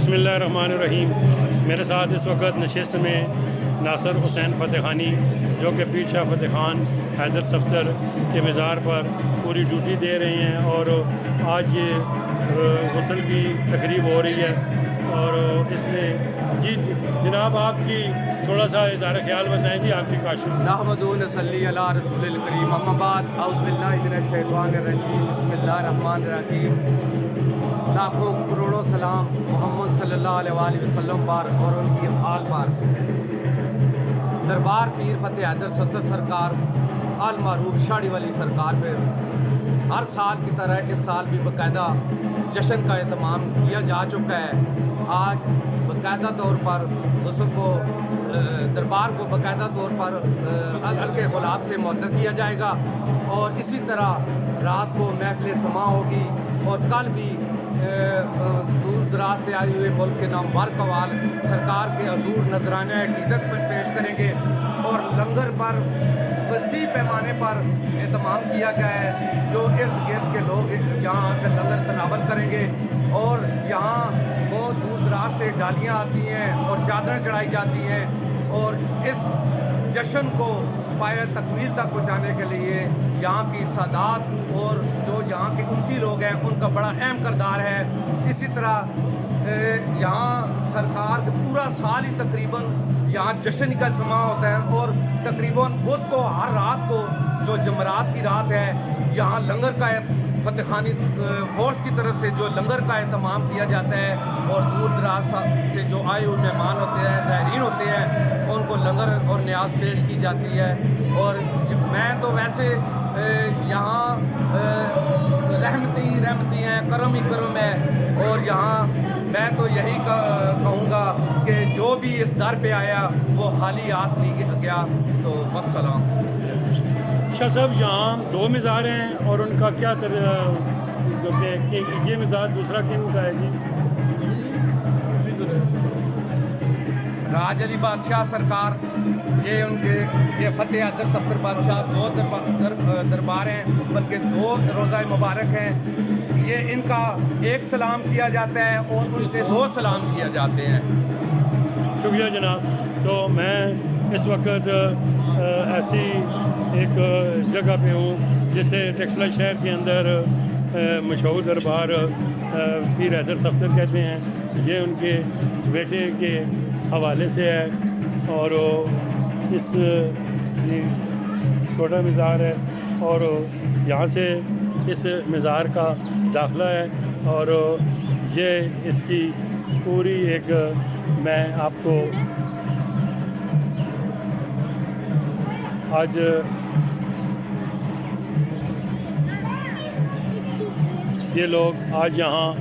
बिस्मिल्लाहिर्रहमानिर्रहीम। मेरे साथ इस वक्त नशिस्त में नासिर हुसैन फ़तेह ख़ानी, जो कि पीर शाह फ़तेह ख़ान हैदर सफ्तर के मज़ार पर पूरी ड्यूटी दे रहे हैं और आज ये गुस्ल की तकरीब हो रही है। और इसमें जी जनाब आपकी थोड़ा सा इज़हार ख्याल बताएं जी, आपकी काशिश। नहमदु नसल्ली अला रसूलिल करीम, अम्मा बाद, औज़ु बिल्लाहि मिनश शैतानिर रजीम, बिस्मिल्लाहिर रहमानिर रहीम। लाखों करोड़ों सलाम मोहम्मद सल्लल्लाहु अलैहि वसल्लम पर और उनकी आल पर। दरबार पीर फ़तेह हैदर सफ्तर सरकार अल मारूफ शाड़ी वाली सरकार पे हर साल की तरह इस साल भी बाकायदा जश्न का एहतमाम किया जा चुका है। आज बाकायदा तौर पर उसको दरबार को बाकायदा तौर पर हल्के गुलाब से मुअत्तर किया जाएगा और इसी तरह रात को महफिल समा होगी। और कल भी दूर दराज से आए हुए मुल्क के नामवर कवाल सरकार के हजूर नजराना अकीदत पर पेश करेंगे और लंगर पर वसी पैमाने पर एहतमाम किया गया है, जो इर्द गिर्द के लोग यहाँ आकर लंगर तनावल करेंगे। और यहाँ बहुत दूर दराज से डालियाँ आती हैं और चादरें चढ़ाई जाती हैं और इस जश्न को पाया तकमील तक पहुँचाने के लिए यहाँ की सादात और जो यहाँ के उमती लोग हैं उनका बड़ा अहम किरदार है। इसी तरह यहाँ सरकार पूरा साल ही तकरीबन यहाँ जश्न का समा होता है और तकरीबन बुध को हर रात को जो जमरात की रात है यहाँ लंगर का फ़तेह ख़ानी फोर्स की तरफ से जो लंगर का एहतमाम किया जाता है और दूर दराज से जो आए हुए मेहमान होते हैं, ज़ायरीन होते हैं, उनको लंगर और न्याज पेश की जाती है। और मैं तो वैसे यहाँ रहमती हैं, करम ही करम है। और यहाँ मैं तो यही कहूँगा कि जो भी इस दर पे आया वो खाली हाथ नहीं गया। तो वस्सलाम। शाह साहब, यहाँ दो मज़ार हैं और उनका क्या ये मज़ार दूसरा किन का है जी? राज अली बादशाह सरकार, ये फ़तेह हैदर सफ्तर बादशाह दो दरबार हैं, बल्कि दो रोज़ा मुबारक हैं। ये इनका एक सलाम किया जाता है और उनके दो सलाम किया जाते हैं। शुक्रिया जनाब। तो मैं इस वक्त ऐसी एक जगह पे हूँ जिसे टेक्सला शहर के अंदर मशहूर दरबार पीर हैदर सफ्तर कहते हैं। ये उनके बेटे के हवाले से है और इस छोटा मज़ार है और यहाँ से इस मज़ार का दाखला है और ये इसकी पूरी एक मैं आपको आज ये लोग आज यहाँ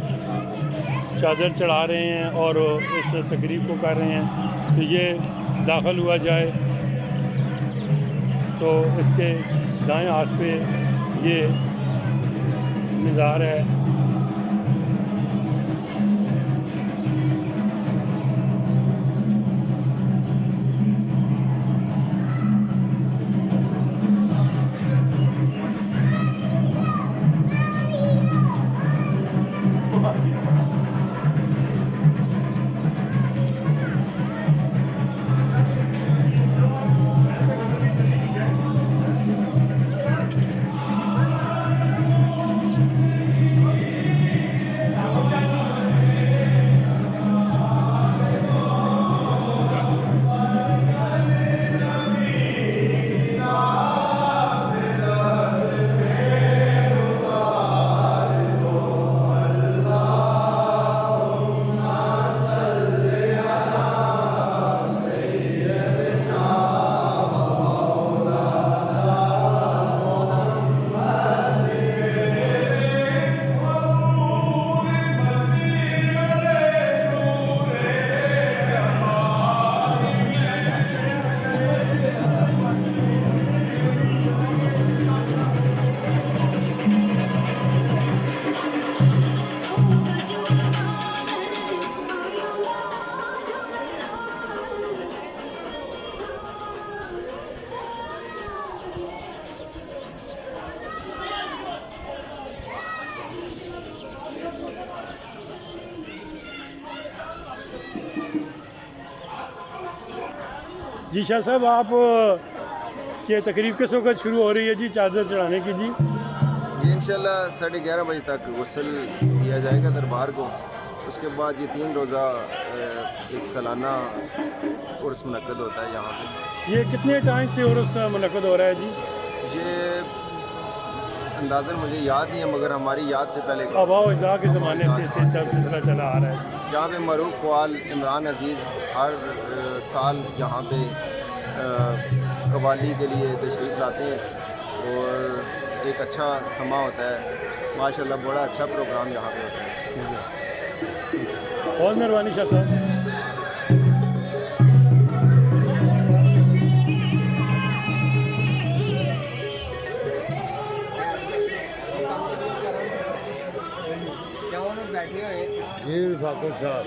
चादर चढ़ा रहे हैं और इस तकरीब को कर रहे हैं। तो ये दाखिल हुआ जाए तो इसके दाएं हाथ पे ये मज़ार है। जी शाह साहब, आप के तकरीब किस वक्त शुरू हो रही है जी चादर चढ़ाने की जी? ये इंशाल्लाह 11:30 बजे तक गुस्ल किया जाएगा दरबार को। उसके बाद ये 3 रोज़ा एक सालाना उर्स मुनक्कद होता है यहाँ पे। ये कितने टाइम से उर्स मुनक्कद हो रहा है जी? ये अंदाज़न मुझे याद नहीं है, मगर हमारी याद से पहले आबा अजदा के ज़माने से सिलसिला चला आ रहा है। यहाँ पे मरूफ कवाल इमरान अजीज़ हर साल यहाँ पे कवाली के लिए तशरीफ़ लाते हैं और एक अच्छा समा होता है। माशाल्लाह बड़ा अच्छा प्रोग्राम यहाँ पे होता है। बहुत मेहरबानी शाह साहब। जी फाकुर साहब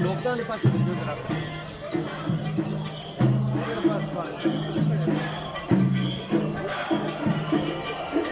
लोकडाउन के पास